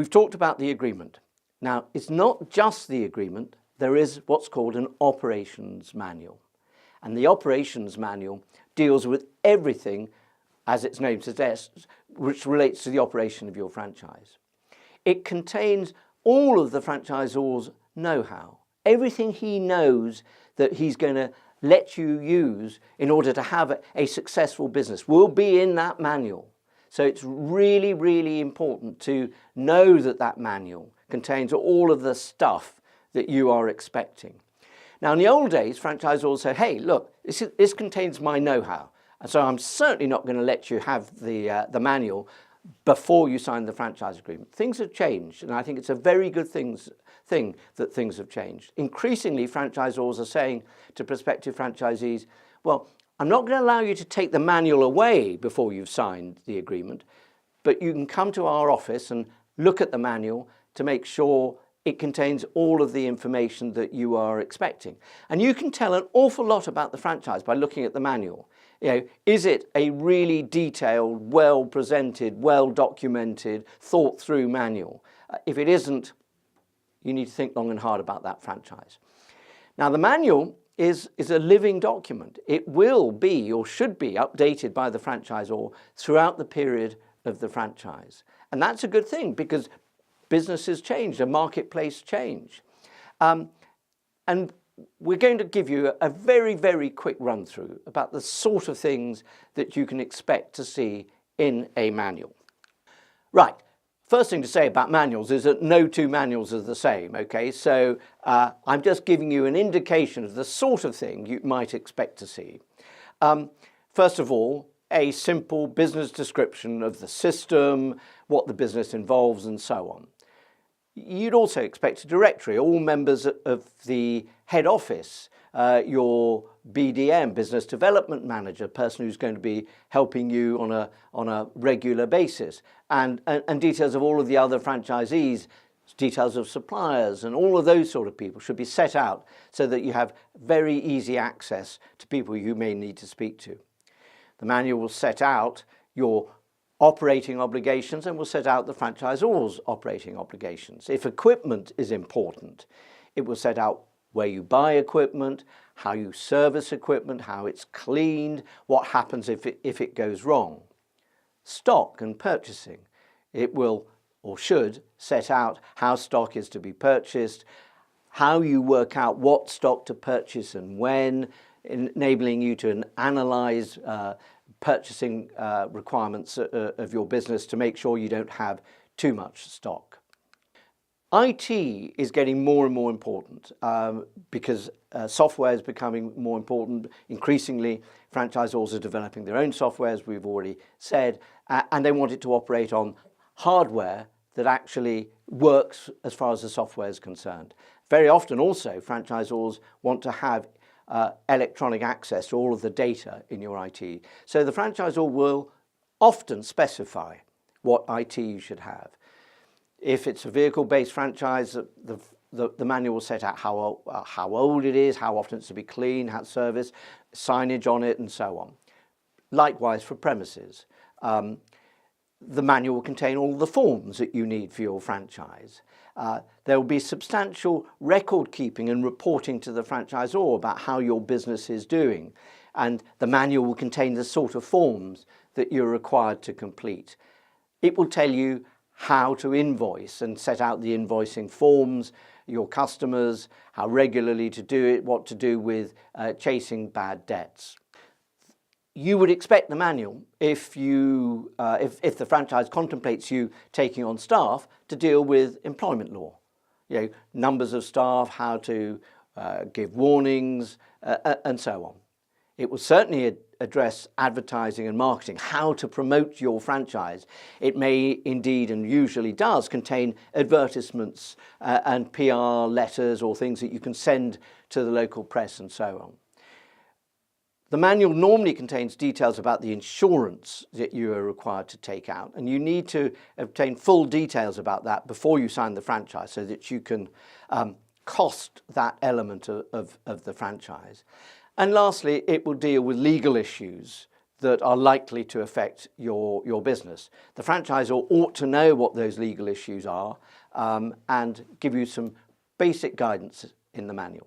We've talked about the agreement. Now, it's not just the agreement. There is what's called an operations manual. And the operations manual deals with everything, as its name suggests, which relates to the operation of your franchise. It contains all of the franchisor's know-how. Everything he knows that he's going to let you use in order to have a successful business will be in that manual. So it's really, really important to know that that manual contains all of the stuff that you are expecting. Now, in the old days, franchisors said, hey, look, this contains my know-how, and so I'm certainly not going to let you have the manual before you sign the franchise agreement. Things have changed, and I think it's a very good thing that things have changed. Increasingly, franchisors are saying to prospective franchisees, well, I'm not going to allow you to take the manual away before you've signed the agreement, but you can come to our office and look at the manual to make sure it contains all of the information that you are expecting. And you can tell an awful lot about the franchise by looking at the manual. Is it a really detailed, well-presented, well-documented, thought-through manual? If it isn't, you need to think long and hard about that franchise. Now, the manual is a living document. It will be, or should be, updated by the franchisor throughout the period of the franchise. And that's a good thing, because businesses change, the marketplace change. And we're going to give you a very, very quick run through about the sort of things that you can expect to see in a manual. Right, first thing to say about manuals is that no two manuals are the same, okay? So I'm just giving you an indication of the sort of thing you might expect to see. First of all, a simple business description of the system, what the business involves, and so on. You'd also expect a directory, all members of the head office, your BDM, business development manager, person who's going to be helping you on a regular basis, and details of all of the other franchisees, details of suppliers, and all of those sort of people should be set out so that you have very easy access to people you may need to speak to. The manual will set out your operating obligations and will set out the franchisor's operating obligations. If equipment is important, it will set out where you buy equipment, how you service equipment, how it's cleaned, what happens if it goes wrong. Stock and purchasing. It will, or should, set out how stock is to be purchased, how you work out what stock to purchase and when, enabling you to analyze purchasing requirements of your business to make sure you don't have too much stock. IT is getting more and more important because software is becoming more important. Increasingly, franchisors are developing their own software, as we've already said, and they want it to operate on hardware that actually works as far as the software is concerned. Very often also, franchisors want to have electronic access to all of the data in your IT. So the franchisor will often specify what IT you should have. If it's a vehicle-based franchise, the manual will set out how old it is, how often it's to be cleaned, how it's serviced, signage on it, and so on. Likewise for premises. The manual will contain all the forms that you need for your franchise. There will be substantial record keeping and reporting to the franchisor about how your business is doing. And the manual will contain the sort of forms that you're required to complete. It will tell you how to invoice and set out the invoicing forms, your customers, how regularly to do it, what to do with chasing bad debts. You would expect the manual, if the franchise contemplates you taking on staff, to deal with employment law. Numbers of staff, how to give warnings, and so on. It will certainly address advertising and marketing, how to promote your franchise. It may indeed, and usually does, contain advertisements and PR letters or things that you can send to the local press and so on. The manual normally contains details about the insurance that you are required to take out, and you need to obtain full details about that before you sign the franchise so that you can cost that element of the franchise. And lastly, it will deal with legal issues that are likely to affect your business. The franchisor ought to know what those legal issues are and give you some basic guidance in the manual.